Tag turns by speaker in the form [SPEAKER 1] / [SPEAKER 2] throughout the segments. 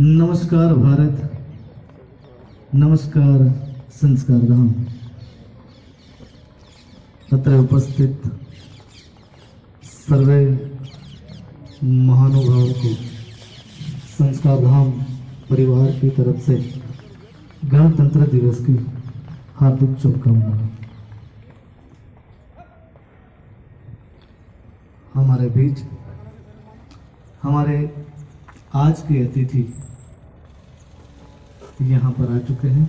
[SPEAKER 1] नमस्कार भारत, नमस्कार संस्कार धाम। अत्र उपस्थित सर्वे महानुभावों को संस्कार धाम परिवार की तरफ से गणतंत्र दिवस की हार्दिक शुभकामनाएं। हमारे बीच हमारे आज के अतिथि यहाँ पर आ चुके हैं।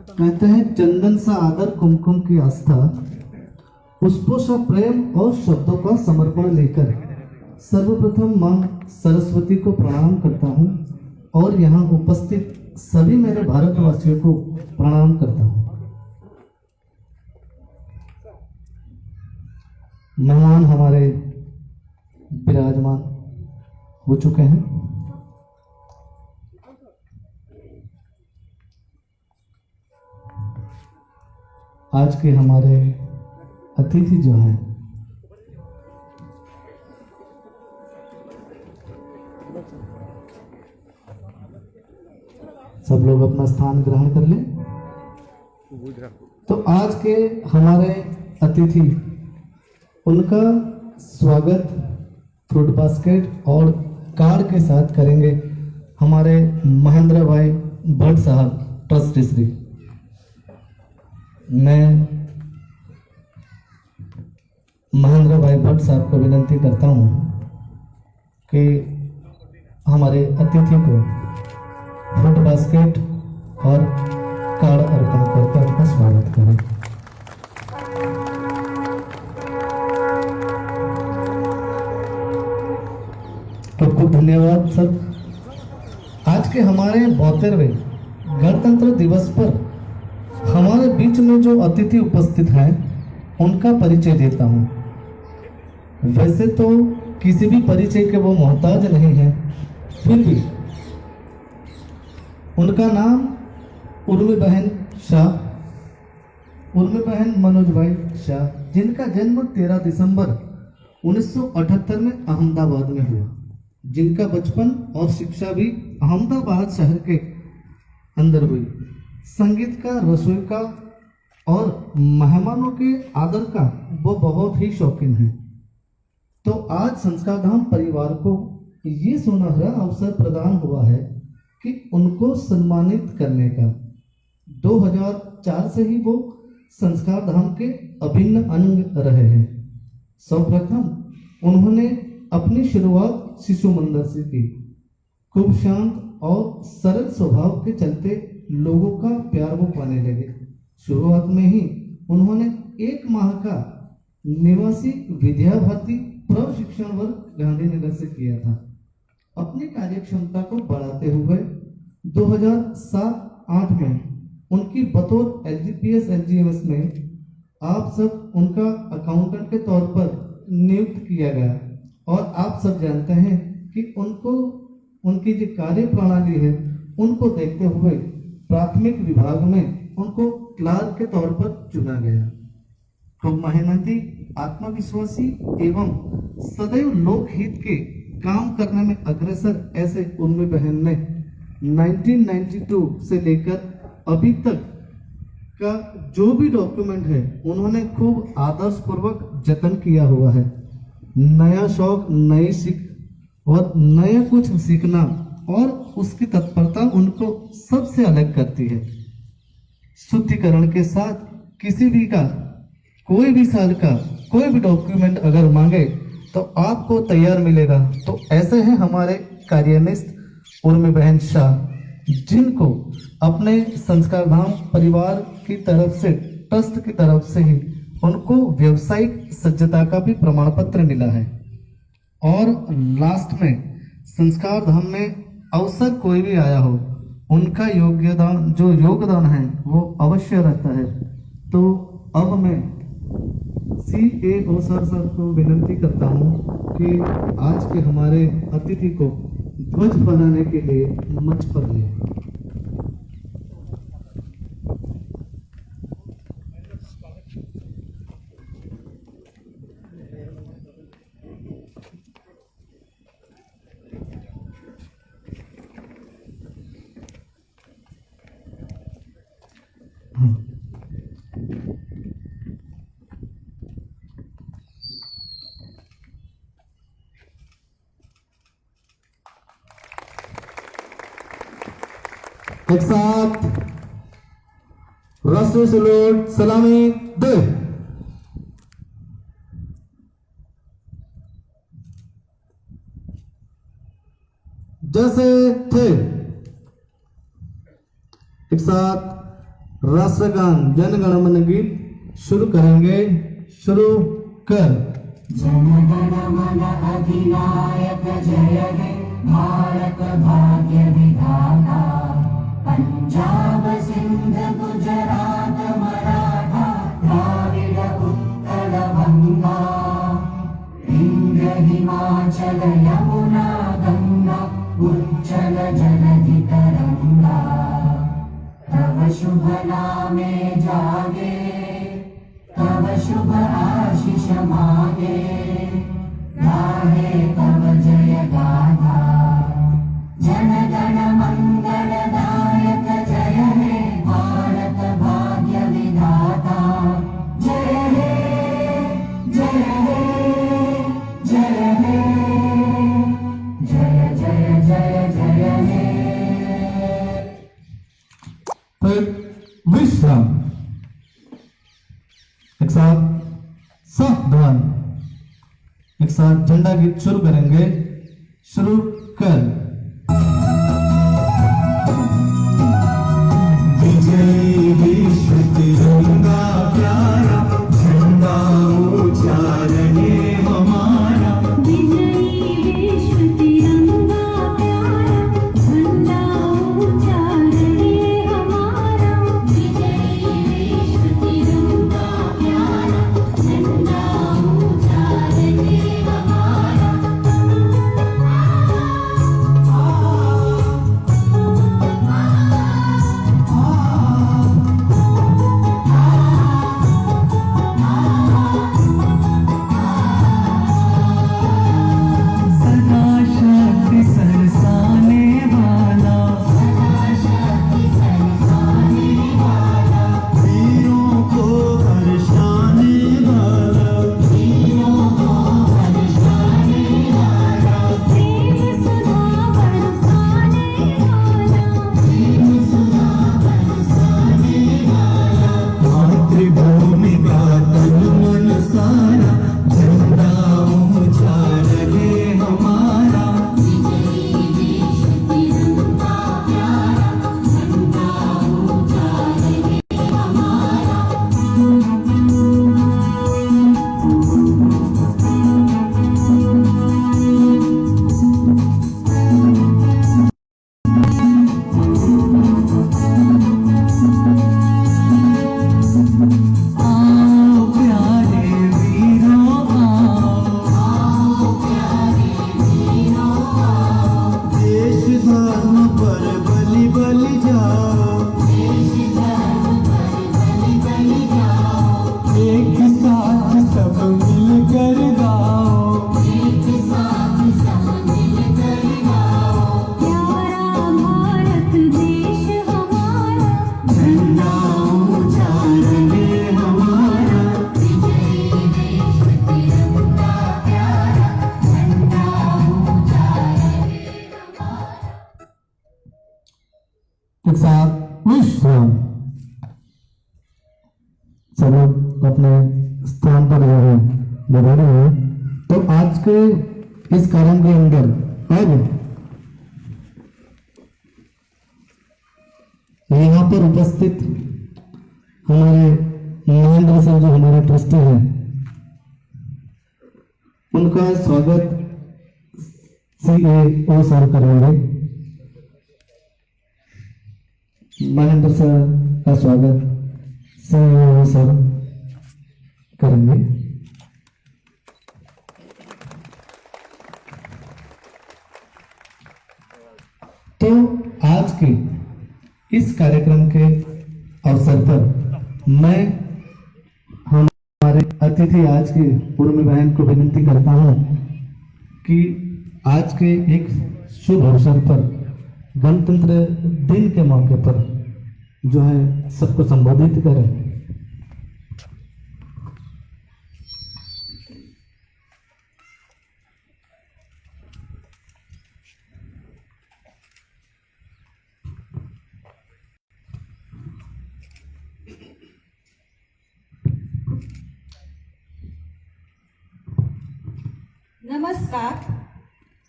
[SPEAKER 1] कहते हैं चंदन सा आदर कुमकुम की आस्था, पुष्पों सा प्रेम और शब्दों का समर्पण लेकर सर्वप्रथम मां सरस्वती को प्रणाम करता हूं और यहाँ उपस्थित सभी मेरे भारतवासियों को प्रणाम करता हूं। मेहमान हमारे विराजमान हो चुके हैं। आज के हमारे अतिथि जो हैं सब लोग अपना स्थान ग्रहण कर लें। तो आज के हमारे अतिथि, उनका स्वागत फ्रूट बास्केट और कार्ड के साथ करेंगे हमारे महेंद्र भाई भट्ट साहब ट्रस्टी श्री। मैं महेंद्र भाई भट्ट साहब को विनती करता हूं कि हमारे अतिथि को फ्रूट बास्केट और कार्ड अर्पण करके उनका स्वागत करें। खूब खूब धन्यवाद सर। आज के हमारे 72वें गणतंत्र दिवस पर हमारे बीच में जो अतिथि उपस्थित हैं उनका परिचय देता हूं। वैसे तो किसी भी परिचय के वो मोहताज नहीं है, फिर भी उनका नाम उर्मी बहन शाह, उर्मी बहन मनोज भाई शाह, जिनका जन्म 13 दिसंबर 1978 में अहमदाबाद में हुआ, जिनका बचपन और शिक्षा भी अहमदाबाद शहर के अंदर हुई। संगीत का, रसोई का और मेहमानों के आदर का वो बहुत ही शौकीन है। तो आज संस्कार धाम परिवार को ये सुनहरा अवसर प्रदान हुआ है कि उनको सम्मानित करने का। 2004 से ही वो संस्कार धाम के अभिन्न अंग रहे हैं। सर्वप्रथम उन्होंने अपनी शुरुआत शिशु मंदिर से की। खूब शांत और सरल स्वभाव के चलते लोगों का प्यार वो पाने लगे। शुरुआत में ही उन्होंने 1 माह का निवासी विद्या भारती प्रशिक्षण वर्ग गांधीनगर से किया था। अपनी कार्यक्षमता को बढ़ाते हुए 2007-8 में उनकी बतौर एलजीपीएस एलजीएमएस में आप सब उनका अकाउंटेंट के तौर पर नियुक्त किया गया। और आप सब जानते हैं कि उनको उनकी जो कार्य प्रणाली है उनको देखते हुए प्राथमिक विभाग में उनको क्लार्क के तौर पर चुना गया। खूब मेहनती, आत्मविश्वासी एवं सदैव लोकहित के काम करने में अग्रसर ऐसे उर्मी बहन ने 1992 से लेकर अभी तक का जो भी डॉक्यूमेंट है उन्होंने खूब आदर्श पूर्वक जतन किया हुआ है। नया शौक, नई सीख और नया कुछ सीखना और उसकी तत्परता उनको सबसे अलग करती है। शुद्धिकरण के साथ किसी भी का कोई भी साल का कोई भी डॉक्यूमेंट अगर मांगे तो आपको तैयार मिलेगा। तो ऐसे हैं हमारे कार्यनिष्ठ उर्मी बहन शाह, जिनको अपने संस्कार धाम परिवार की तरफ से, ट्रस्ट की तरफ से ही उनको व्यवसायिक सज्जता का भी प्रमाण पत्र मिला है। और लास्ट में संस्कार धाम में अवसर कोई भी आया हो, उनका योगदान है वो अवश्य रहता है। तो अब मैं CAO सर को विनंती करता हूँ कि आज के हमारे अतिथि को ध्वज फहराने के लिए मंच पर ले। एक साथ राष्ट्रीय सैल्यूट सलामी दे। जैसे थे। एक साथ राष्ट्रगान जन गण मन गीत शुरू करेंगे। शुरू कर।
[SPEAKER 2] जन गण मन अधिनायक जय हे भारत भाग्य विधाता, पंजाब सिंध गुजरात मराठा द्राविड उत्कल बंगा, विंध्य हिमाचल यमुना गंगा उज्जल जलधि तरंगा, तव शुभ नामे जागे तव शुभ आशीष मागे, गाहे तव जय गाथा, जन गण मंगलदायक जय हे भारत भाग्य विधाता, जय हे जय हे जय हे जय जय जय जय हे।
[SPEAKER 1] फिर विश्राम। एक साथ सावधान। एक साथ झंडा गीत शुरू करेंगे। शुरू कर।
[SPEAKER 2] विजयी विश्व तिरंगा प्यारा, झंडा ऊंचा रहे हमारा, विजयी विश्व तिरंगा प्यारा, झंडा ऊंचा रहे हमारा, विजयी विश्व तिरंगा प्यारा, झंडा ऊंचा रहे हमारा।
[SPEAKER 1] एक साथ विश्राम। सब लोग अपने स्थान पर जो है बैठे हैं। तो आज के इस कार्यक्रम के अंदर अब यहाँ पर उपस्थित हमारे महेंद्र सर जो हमारे ट्रस्टी हैं, उनका स्वागत CAO सर करेंगे। महेंद्र सर का स्वागत सीईओ सर करेंगे। तो आज के इस कार्यक्रम के अवसर पर मैं हमारे अतिथि आज के उर्मी बहन को विनती करता हूं कि आज के एक शुभ अवसर पर गणतंत्र दिन के मौके पर जो है सबको संबोधित करें।
[SPEAKER 3] નમસ્કાર.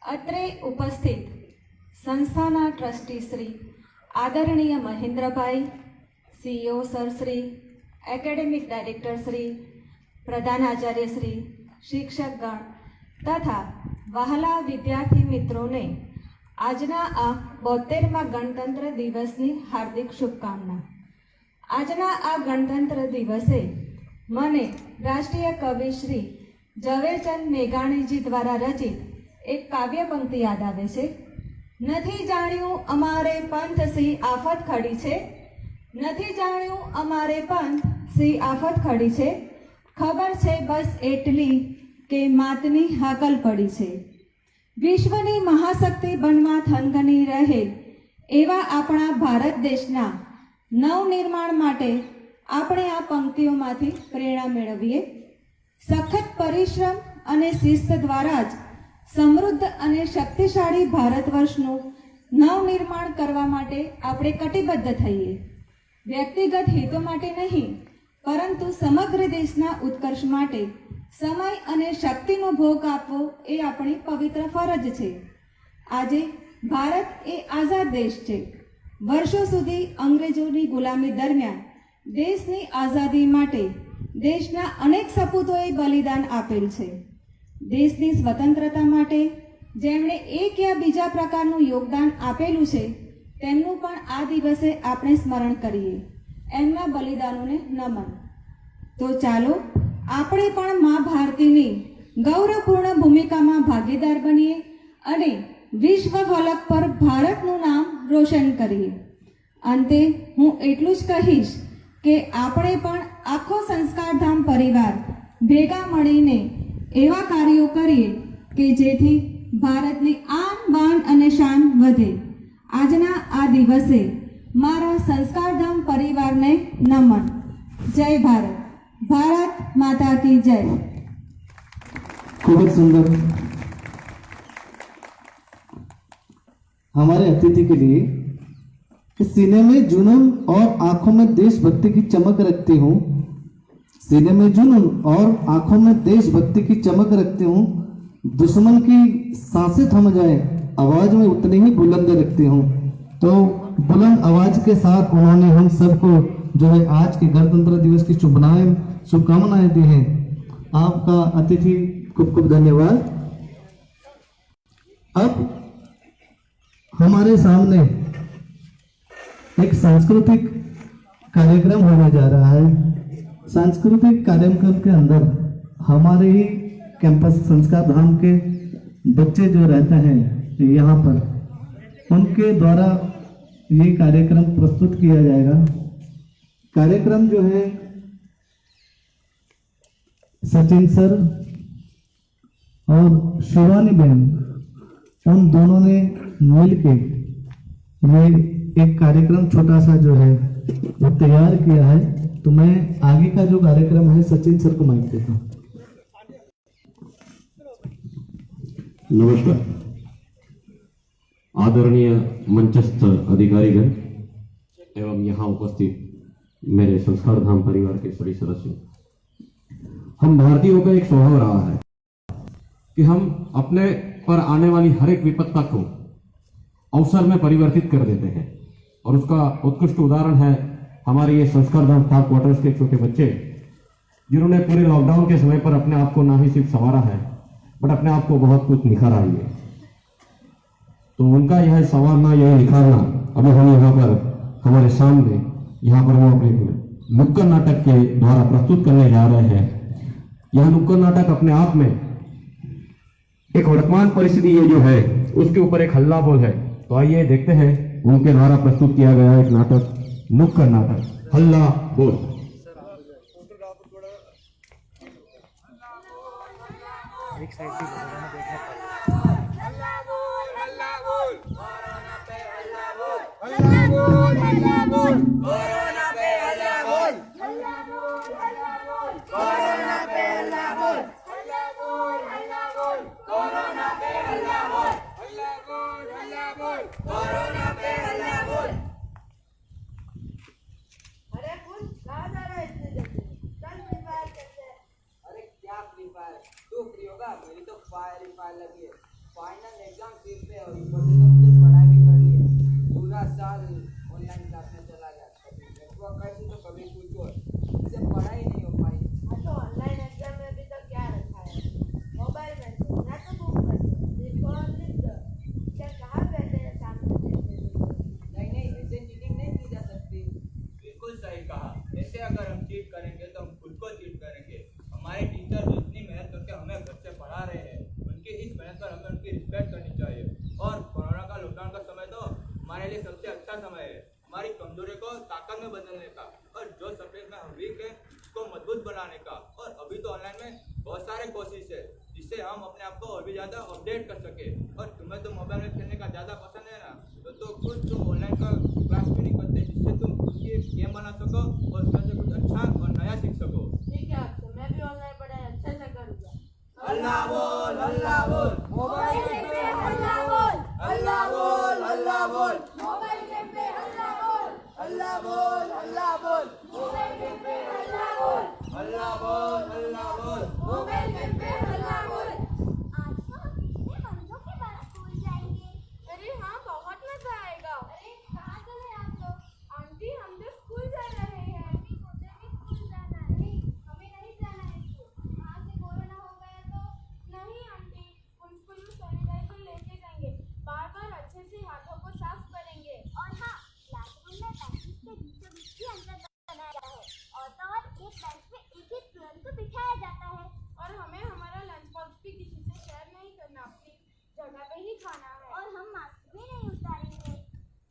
[SPEAKER 3] અત્રે ઉપસ્થિત સંસ્થાના ટ્રસ્ટી શ્રી આદરણીય Mahendrabhai, CEO sir Shri, academic director Shri, પ્રધાનાચાર્ય શ્રી, શિક્ષકગણ તથા વહાલા વિદ્યાર્થી મિત્રોને આજના આ 72મા ગણતંત્ર દિવસની હાર્દિક શુભકામના. આજના આ ગણતંત્ર દિવસે મને રાષ્ટ્રીય કવિ શ્રી ઝવેરચંદ મેઘાણીજી દ્વારા રચિત એક કાવ્ય પંક્તિ યાદ આવે છે. નથી જાણ્યું અમારે પંથ સી આફત ખડી છે, નથી જાણ્યું અમારે પંથ સી આફત ખડી છે, ખબર છે બસ એટલી કે માતની હાકલ પડી છે. વિશ્વની મહાશક્તિ બનવા થનગની રહે એવા આપણા ભારત દેશના નવનિર્માણ માટે આપણે આ પંક્તિઓમાંથી પ્રેરણા મેળવીએ. સખત પરિશ્રમ અને શિસ્ત દ્વારા જ સમૃદ્ધ અને શક્તિશાળી ભારત વર્ષનું નવનિર્માણ કરવા માટે આપણે કટિબદ્ધ થઈએ. વ્યક્તિગત હિતો માટે નહીં પરંતુ સમગ્ર દેશના ઉત્કર્ષ માટે સમય અને શક્તિનો ભોગ આપવો એ આપણી પવિત્ર ફરજ છે. આજે ભારત એ આઝાદ દેશ છે. વર્ષો સુધી અંગ્રેજોની ગુલામી દરમિયાન દેશની આઝાદી માટે દેશના અનેક સપૂતોએ બલિદાન આપેલ છે. દેશની સ્વતંત્રતા માટે જેમણે એક યા બીજા પ્રકારનું યોગદાન આપેલું છે તેમનું પણ આ દિવસે આપણે સ્મરણ કરીએ. એમના બલિદાનોને નમન. તો ચાલો આપણે પણ મા ભારતીની ગૌરવપૂર્ણ ભૂમિકામાં ભાગીદાર બનીએ અને વિશ્વ ફલક પર ભારતનું નામ રોશન કરીએ. અંતે હું એટલું જ કહીશ કે આપણે પણ આખો સંસ્કારધામ પરિવાર ભેગા મળીને એવા કાર્યો કરીએ કે જેથી ભારતની આન બાન અને શાન વધે. આજના આ દિવસે મારા સંસ્કારધામ પરિવારને નમન. જય ભારત. ભારત માતા की जय.
[SPEAKER 1] खूब सुंदर. हमारे अतिथि के लिए कि सीने में जुनून और आंखों में देशभक्ति की चमक रखती हूँ, सीने में जुनून और आंखों में देशभक्ति की चमक रखती हूँ, दुश्मन की सांसें थम जाए आवाज में उतनी ही बुलंद रखती हूँ. तो बुलंद आवाज के साथ उन्होंने हम सबको जो है आज के गणतंत्र दिवस की शुभकामनाएं दी हैं. आपका अतिथि खूब खूब धन्यवाद. अब हमारे सामने एक सांस्कृतिक कार्यक्रम होने जा रहा है. सांस्कृतिक कार्यक्रम के अंदर हमारे ही कैंपस संस्कार धाम के बच्चे जो रहते हैं यहाँ पर, उनके द्वारा ये कार्यक्रम प्रस्तुत किया जाएगा. कार्यक्रम जो है सचिन सर और शिवानी बहन उन दोनों ने मिलके ये एक कार्यक्रम छोटा सा जो है वो तैयार किया है. तो मैं आगे का जो कार्यक्रम है सचिन सर को माइक देता हूँ.
[SPEAKER 4] नमस्कार. आदरणीय मंचस्थ अधिकारीगण एवं यहाँ उपस्थित मेरे संस्कार धाम परिवार के सभी सदस्यों, हम भारतीयों का एक स्वभाव रहा है कि हम अपने पर आने वाली हर एक विपत्ता को अवसर में परिवर्तित कर देते हैं. और उसका उत्कृष्ट उदाहरण है हमारे ये संस्कार धाम स्टाफ क्वार्टर्स के छोटे बच्चे, जिन्होंने पूरे लॉकडाउन के समय पर अपने आप को ना ही सिर्फ संवारा है बट अपने आप को बहुत कुछ निखारा ही है. तो उनका यह संवारना, यह निखारना अभी हम यहाँ पर हमारे सामने यहाँ पर वो अपने नुक्कड़ नाटक के द्वारा प्रस्तुत करने जा रहे हैं। यह नुक्कड़ नाटक अपने आप में एक वर्तमान परिस्थिति ये जो है उसके ऊपर एक हल्ला बोल है। तो आइए देखते हैं उनके द्वारा प्रस्तुत किया गया एक नाटक, नुक्कड़ नाटक हल्ला बोल।
[SPEAKER 5] अरे कुल कहाँ जा रहा है इतने जल्दी? चल फ्री फायर खेलते हैं।
[SPEAKER 6] अरे क्या फ्री फायर, तू फ्री होगा? मेरी तो फायर ही फायर लगी है। फाइनल एग्जाम सिर पे और ऊपर से तो मुझे पढ़ाई भी करनी है। पूरा साल ऑनलाइन क्लास में चला गया, कभी नेटवर्क कैसे तो कभी कुछ और, इससे पढ़ाई नहीं हो पाई।
[SPEAKER 5] हाँ तो ऑनलाइन एग्जाम में अभी तक क्या रखा है? मोबाइल में से या तो बुक कर दो, देखो और लिख दो। क्या कहाँ बैठे हैं सामने देखने के लिए?
[SPEAKER 6] नहीं नहीं, ऐसे चीटिंग नहीं की जा सकती।
[SPEAKER 7] बिल्कुल सही कहा। ऐसे अगर हम चीट करेंगे तो हम खुद को चीट करेंगे। हमारे टीचर जो इतनी मेहनत करके हमें घर से पढ़ा रहे हैं, उनकी इस मेहनत पर हमें उनकी रिस्पेक्ट करनी चाहिए। और कोरोना का लॉकडाउन का समय तो हमारे लिए सबसे अच्छा समय है, हमारी कमजोरी को ताकत में बदलने का और जो सब्जेक्ट में हम वीक है उसको मजबूत बनाने का। और अभी तो ऑनलाइन में बहुत सारे कोर्सेज है जिससे हम अपने आप को और भी ज़्यादा अपडेट कर सके। और तुम्हें तो मोबाइल में खेलने का ज़्यादा पसंद है ना, तो खुद तुम ऑनलाइन का क्लास भी नहीं करते जिससे तुम खुद की गेम बना सको और उसमें से कुछ अच्छा और नया सीख सको।
[SPEAKER 5] ठीक है, तो मैं भी ऑनलाइन पढ़ाई अच्छे से करूँगा।
[SPEAKER 6] अल्लाह बोल, अल्लाह बोल,
[SPEAKER 5] मोबाइल गेम पे हल्ला बोल,
[SPEAKER 6] अल्लाह बोल, अल्लाह बोल,
[SPEAKER 5] मोबाइल गेम पे हल्ला बोल,
[SPEAKER 6] अल्लाह बोल, अल्लाह बोल,
[SPEAKER 5] मोबाइल गेम पे हल्ला बोल,
[SPEAKER 6] अल्लाह बोल, अल्लाह बोल।
[SPEAKER 5] मोबाइल गेम पे हल्ला बोल।
[SPEAKER 8] आज तो हम कितने बंदों के बाद स्कूल जाएंगे।
[SPEAKER 5] अरे हाँ, बहुत मजा आएगा।
[SPEAKER 8] अरे कहाँ चले आप लोग?
[SPEAKER 5] आंटी, हम तो स्कूल जा रहे हैं।
[SPEAKER 8] मुझे भी स्कूल जाना है। नहीं, हमें नहीं जाना है स्कूल। वहाँ से कोरोना हो गया तो।
[SPEAKER 5] नहीं आंटी, उन स्कूल में सैनिटाइजर लेके जाएंगे, बार बार अच्छे से हाथों को साफ करेंगे।
[SPEAKER 8] और हाँ, क्लासरूम में बेंचेस के बीचों बीच भी अंतर बनाया गया है। और तो और एक बेंच पे एक ही स्टूडेंट को बिठाया जाता है।
[SPEAKER 5] और हमें हमारा लंच बॉक्स भी किसी से शेयर नहीं करना, अपनी जगह पे ही खाना है।
[SPEAKER 8] और हम मास्क भी नहीं उतारेंगे।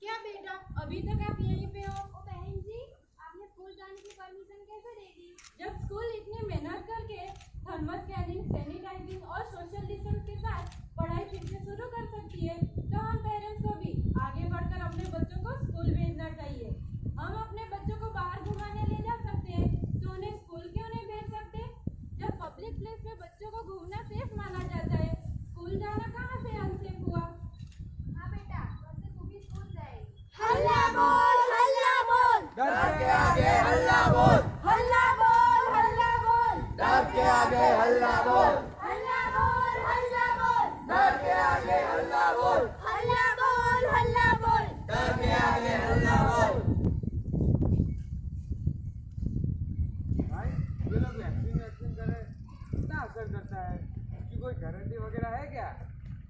[SPEAKER 5] क्या बेटा, अभी तक आप यहीं पे हो?
[SPEAKER 8] ओ बहन जी, आपने स्कूल जाने की परमिशन कैसे दे दी?
[SPEAKER 5] जब स्कूल इतनी मेहनत करके थर्मल स्कैनिंग, सैनिटाइजिंग और सोशल डिस्टेंस के साथ पढ़ाई फिर से शुरू कर सकती है, तो हम पेरेंट्स को भी आगे बढ़कर अपने बच्चों को स्कूल भेजना चाहिए। हम अपने बच्चों को बाहर घुमाने ले जा सकते हैं, तो उन्हें स्कूल क्यों नहीं भेज सकते? जब पब्लिक प्लेस पे बच्चों को घूमना सेफ माना जाता है, स्कूल जाना कहाँ से अनसेफ हुआ?
[SPEAKER 8] हाँ बेटा, कल से तू भी स्कूल जाएगी।
[SPEAKER 5] हल्ला बोल, हल्ला बोल,
[SPEAKER 6] डर के आगे हल्ला बोल,
[SPEAKER 5] हल्ला बोल, हल्ला बोल,
[SPEAKER 6] डर के आगे हल्ला बोल,
[SPEAKER 5] हल्ला बोल, हल्ला बोल,
[SPEAKER 6] डर के आगे हल्ला बोल,
[SPEAKER 5] हल्ला बोल, हल्ला बोल।
[SPEAKER 6] डर के आगे हल्ला बोल।
[SPEAKER 9] भाई ये लोग वैक्सीन करें, कितना असर करता है? इसकी कोई गारंटी वगैरह है क्या?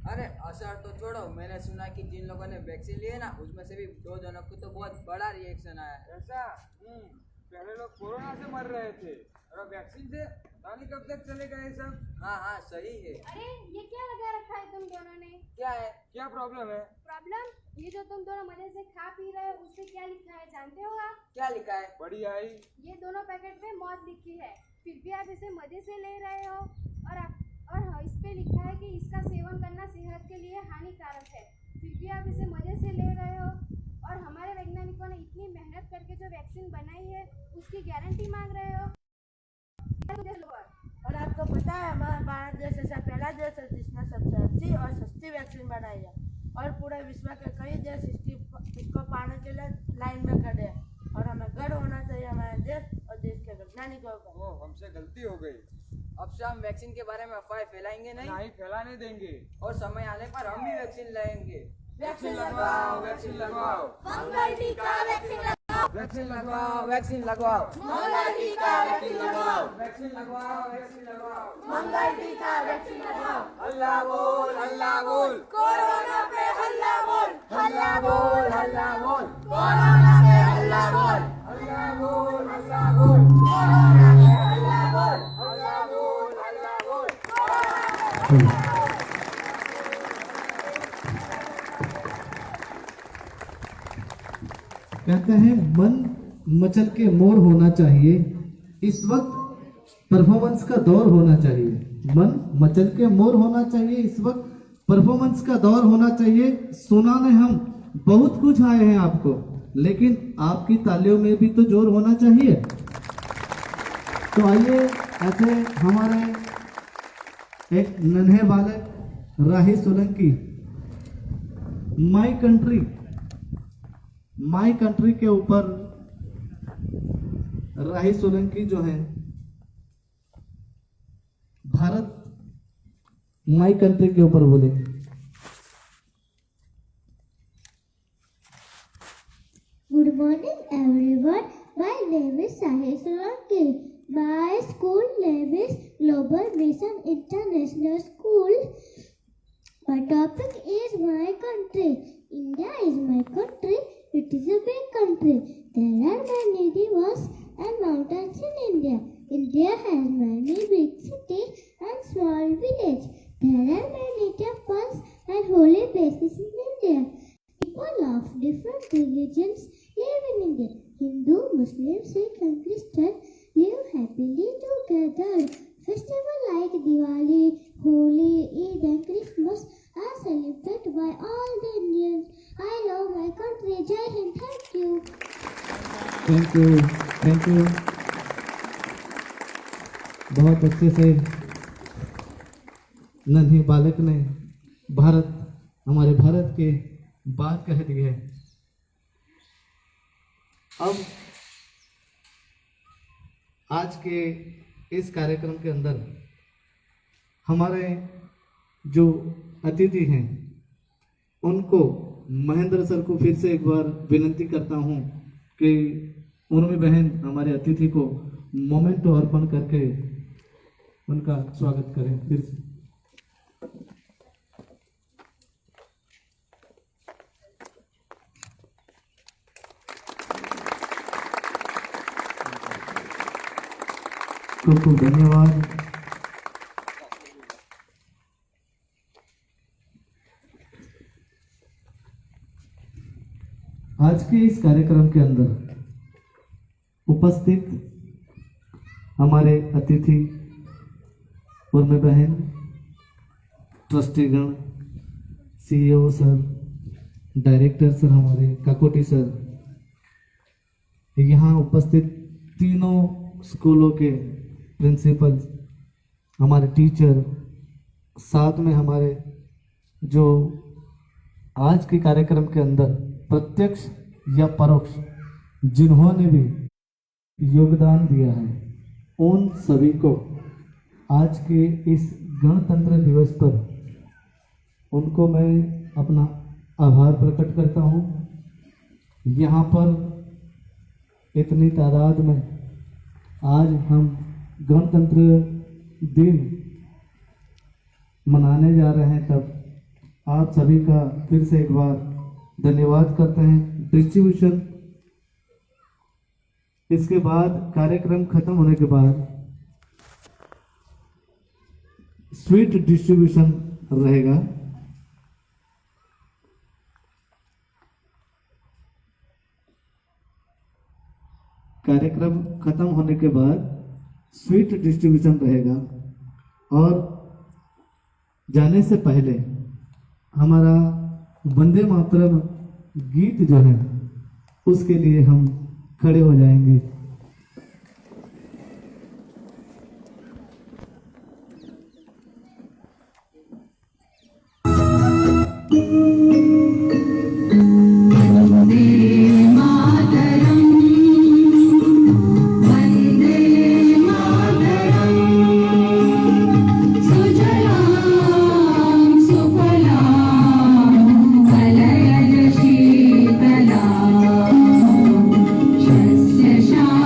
[SPEAKER 6] अरे असर तो छोड़ो, मैंने सुना कि जिन लोगों ने वैक्सीन लिए ना उसमें से भी 2 जनों को तो बहुत बड़ा रिएक्शन आया है।
[SPEAKER 9] ऐसा? पहले लोग कोरोना से मर रहे थे और अब वैक्सीन से पानी कब तक चलेगा ये सब?
[SPEAKER 6] हाँ हाँ सही है।
[SPEAKER 8] अरे ये क्या लगा रखा है तुम दोनों ने?
[SPEAKER 6] क्या है?
[SPEAKER 9] क्या प्रॉब्लम है?
[SPEAKER 8] प्रॉब्लम? ये जो तुम दोनों मजे से खा पी रहे हो उस पे क्या लिखा है जानते हो आप?
[SPEAKER 6] क्या लिखा है?
[SPEAKER 9] बड़ी आई।
[SPEAKER 8] ये दोनों पैकेट में मौत लिखी है, फिर भी आप इसे मजे से ले रहे हो। और हाँ, इस पे लिखा है कि इसका सेवन करना सेहत के लिए हानिकारक है, फिर भी आप इसे मजे से ले रहे हो। और हमारे वैज्ञानिकों ने इतनी मेहनत करके जो वैक्सीन बनाई है उसकी गारंटी मांग रहे हो।
[SPEAKER 5] और आपको पता है, हमारा भारत देश ऐसा पहला देश है जिसने सबसे अच्छी और सस्ती वैक्सीन बनाई है। और पूरे विश्व के कई देश इसको पाने के लिए लाइन में खड़े हैं। और हमें गर्व होना चाहिए हमारे देश और देश के वैज्ञानिकों पर।
[SPEAKER 9] वो हमसे गलती हो गई।
[SPEAKER 6] अब से हम वैक्सीन के बारे में अफवाह फैलाएंगे नहीं
[SPEAKER 9] नहीं फैलाने देंगे।
[SPEAKER 6] और समय आने पर हम भी वैक्सीन लाएंगे।
[SPEAKER 9] वैक्सीन लगवाओ, वैक्सीन लगवाओ,
[SPEAKER 5] मंगल टीका वैक्सीन लगाओ,
[SPEAKER 9] वैक्सीन लगवाओ,
[SPEAKER 6] वैक्सीन लगवाओ,
[SPEAKER 5] मंगल टीका वैक्सीन लगाओ,
[SPEAKER 9] वैक्सीन लगवाओ, वैक्सीन लगवाओ।
[SPEAKER 5] मंगल टीका वैक्सीन लगाओ।
[SPEAKER 9] अल्लाह बोल, अल्लाह बोल,
[SPEAKER 5] कोरोना पे हल्ला बोल,
[SPEAKER 6] हल्ला बोल, हल्ला बोल,
[SPEAKER 5] कोरोना पे
[SPEAKER 1] कहते हैं मन मचल के मोर होना चाहिए, इस वक्त परफॉर्मेंस का दौर होना चाहिए। मन मचल के मोर होना चाहिए, इस वक्त परफॉर्मेंस का दौर होना चाहिए। सुनाने हम बहुत कुछ आए हैं आपको, लेकिन आपकी तालियों में भी तो जोर होना चाहिए। तो आइए, ऐसे हमारे एक नन्हे बालक राही सोलंकी माई कंट्री के ऊपर राही सोलंकी जो है भारत माई कंट्री के ऊपर बोले।
[SPEAKER 8] Good morning everyone. My name is Sahil Solanki. My school name is Global Mission International School. My topic is my country. India is my country. It is a big country. There are many rivers and mountains in India. India has many big cities and small villages. There are many temples and holy places in India. People of different religions live in India. Hindu, Muslim, Sikh and Christian live happily together. Festivals like Diwali, Holi, Eid and Christmas are celebrated by all the Indians. I love my country. Jai Hind. Thank you.
[SPEAKER 1] Thank you. बहुत अच्छे से नन्हे बालक ने हमारे भारत के बात कह दी है। अब आज के इस कार्यक्रम के अंदर हमारे जो अतिथि हैं उनको महेंद्र सर को फिर से एक बार विनती करता हूं कि उर्मी बहन हमारे अतिथि को मोमेंटो अर्पण करके उनका स्वागत करें फिर से। खूब खूब धन्यवाद। आज के इस कार्यक्रम के अंदर उपस्थित हमारे अतिथि उर्मी बहन, ट्रस्टीगण, सीईओ सर, डायरेक्टर सर, हमारे काकोटी सर, यहाँ उपस्थित तीनों स्कूलों के प्रिंसिपल, हमारे टीचर, साथ में हमारे जो आज के कार्यक्रम के अंदर प्रत्यक्ष या परोक्ष जिन्होंने भी योगदान दिया है, उन सभी को आज के इस गणतंत्र दिवस पर उनको मैं अपना आभार प्रकट करता हूँ। यहाँ पर इतनी तादाद में आज हम गणतंत्र दिन मनाने जा रहे हैं, तब आप सभी का फिर से एक बार धन्यवाद करते हैं। डिस्ट्रीब्यूशन इसके बाद, कार्यक्रम खत्म होने के बाद स्वीट डिस्ट्रीब्यूशन रहेगा। कार्यक्रम खत्म होने के बाद स्वीट डिस्ट्रीब्यूशन रहेगा और जाने से पहले हमारा वंदे मातरम गीत जो है उसके लिए हम खड़े हो जाएंगे।
[SPEAKER 2] शस्य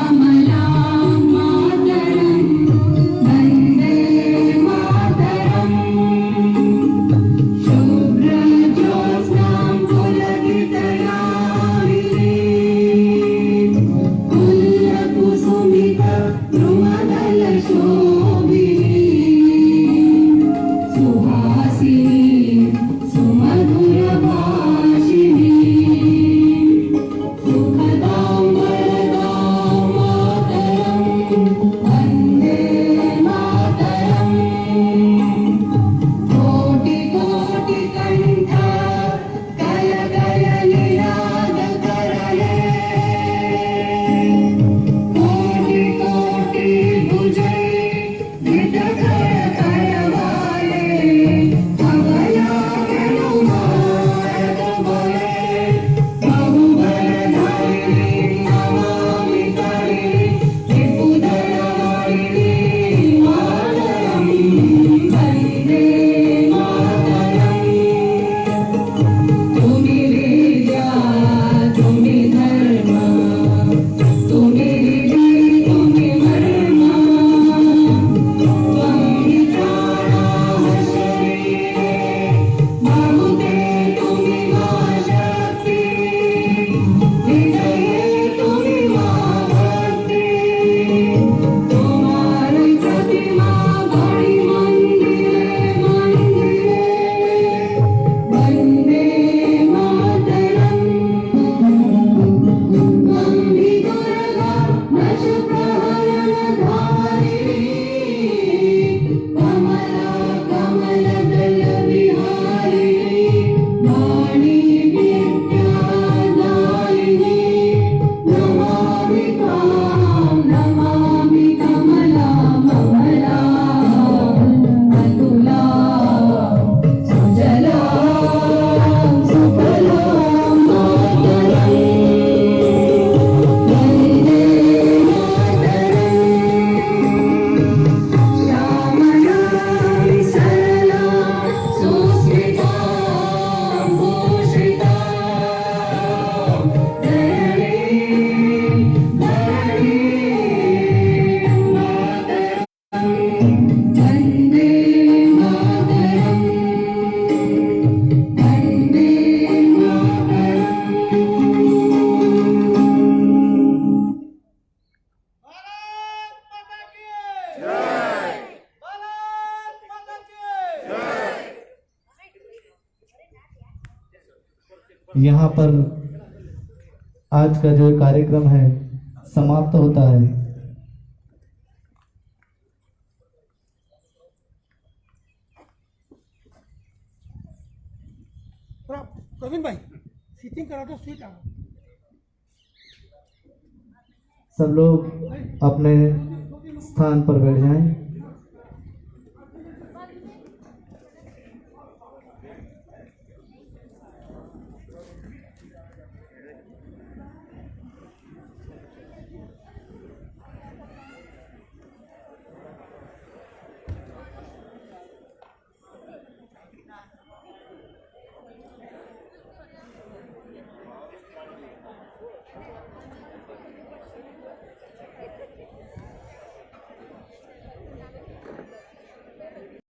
[SPEAKER 1] यहाँ पर आज का जो कार्यक्रम है समाप्त होता है।
[SPEAKER 10] प्रवीण भाई सीटिंग करा दो, सीट आओ।
[SPEAKER 1] सब लोग अपने स्थान पर बैठ जाएं।